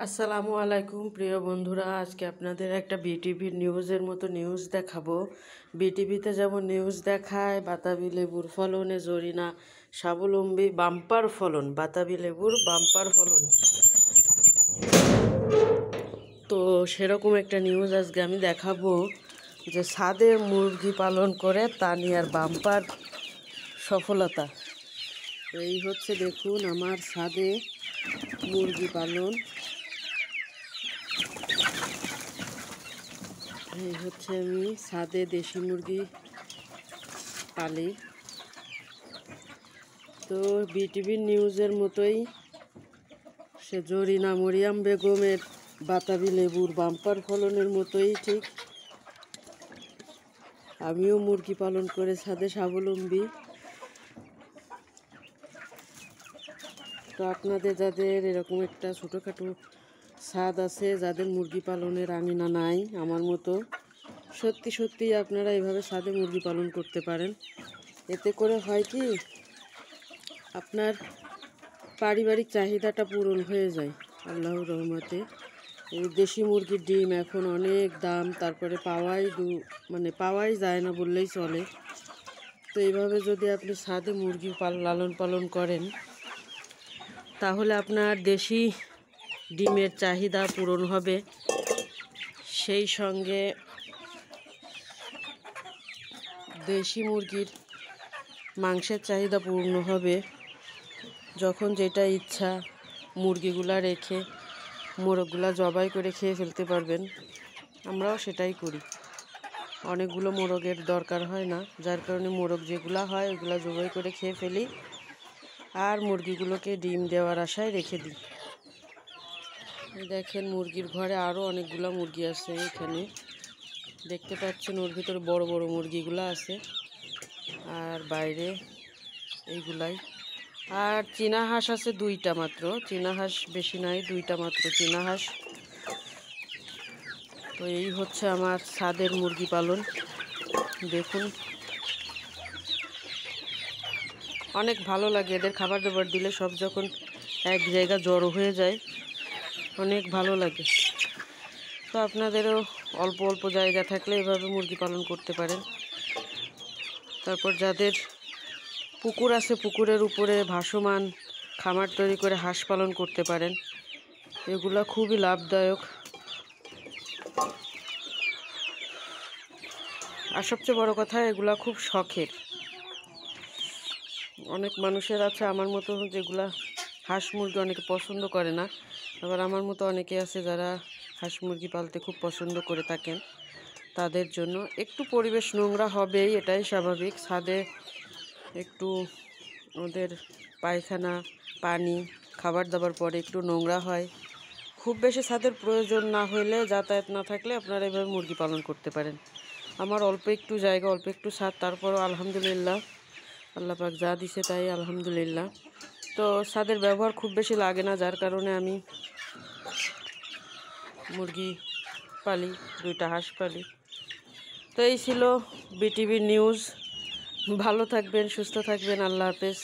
আসসালামু আলাইকুম প্রিয় বন্ধুরা, আজকে আপনাদের একটা বিটিভির নিউজের মতো নিউজ দেখাবো। বিটিভিতে যেমন নিউজ দেখায় বাতাবি লেবুর ফলনে জরিনা স্বাবলম্বী বাম্পার ফলন, বাতাবি লেবুর বাম্পার ফলন, তো সেরকম একটা নিউজ আজকে আমি দেখাবো যে ছাদে মুরগি পালন করে তানিয়ার বাম্পার সফলতা। এই হচ্ছে দেখুন আমার ছাদে মুরগি পালন, এই হচ্ছে আমি ছাদে দেশি মুরগি পালি। তো বিটিভির নিউজের মতোই সে জরিনা মরিয়াম বেগমের বাতাবি লেবুর বাম্পার ফলনের মতোই ঠিক আমিও মুরগি পালন করে ছাদে স্বাবলম্বী। তো আপনাদের যাদের এরকম একটা ছোটোখাটো ছাদ আছে, যাদের মুরগি পালনের আঙিনা নাই আমার মতো, সত্যি সত্যি আপনারা এইভাবে ছাদে মুরগি পালন করতে পারেন। এতে করে হয় কি, আপনার পারিবারিক চাহিদাটা পূরণ হয়ে যায় আল্লাহর রহমতে। এই দেশি মুরগির ডিম এখন অনেক দাম, তারপরে পাওয়াই যায় না বললেই চলে। তো এইভাবে যদি আপনি ছাদে মুরগি লালন পালন করেন, তাহলে আপনার দেশি ডিমের চাহিদা পূরণ হবে, সেই সঙ্গে দেশি মুরগির মাংসের চাহিদা পূর্ণ হবে। যখন যেটা ইচ্ছা মুরগিগুলা রেখে মোরগগুলা জবাই করে খেয়ে ফেলতে পারবেন। আমরাও সেটাই করি, অনেকগুলো মোরগের দরকার হয় না, যার কারণে মোরগ যেগুলা হয় ওগুলা জবাই করে খেয়ে ফেলি, আর মুরগিগুলোকে ডিম দেওয়ার আশায় রেখে দিই। দেখেন মুরগির ঘরে আরও অনেকগুলো মুরগি আছে, এখানে দেখতে পাচ্ছেন ওর ভিতরে বড় বড় মুরগিগুলো আছে, আর বাইরে এইগুলাই। আর চীনা হাঁস আছে 2টা মাত্র, চীনা হাঁস বেশি নাই, 2টা মাত্র চীনা হাঁস। তো এই হচ্ছে আমার ছাদের মুরগি পালন। দেখুন অনেক ভালো লাগে এদের খাবার দাবার দিলে, সব যখন এক জায়গা জড়ো হয়ে যায় অনেক ভালো লাগে। তো আপনাদেরও অল্প অল্প জায়গা থাকলে এভাবে মুরগি পালন করতে পারেন। তারপর যাদের পুকুর আছে, পুকুরের উপরে ভাসমান খামার তৈরি করে হাঁস পালন করতে পারেন, এগুলা খুবই লাভদায়ক। আর সবচেয়ে বড় কথা, এগুলা খুব শখের। অনেক মানুষের আছে আমার মতো যেগুলা হাঁস মুরগি অনেকে পছন্দ করে না, আবার আমার মতো অনেকে আছে যারা হাঁস মুরগি পালতে খুব পছন্দ করে থাকেন। তাদের জন্য একটু পরিবেশ নোংরা হবেই, এটাই স্বাভাবিক। ছাদে একটু ওদের পায়খানা, পানি, খাবার দাবার পরে একটু নোংরা হয়। খুব বেশি ছাদের প্রয়োজন না হইলে, যাতায়াত না থাকলে আপনারা এভাবে মুরগি পালন করতে পারেন। আমার অল্প একটু জায়গা, অল্প একটু ছাদ, তারপরও আলহামদুলিল্লাহ আল্লাহ পাক যা দিছে তাই আলহামদুলিল্লাহ। তো ছাদের ব্যবহার খুব বেশি লাগে না, যার কারণে আমি মুরগি পালি, 2টা হাঁস পালি। তো এই ছিল বিটিভির নিউজ। ভালো থাকবেন, সুস্থ থাকবেন, আল্লাহ হাফেজ।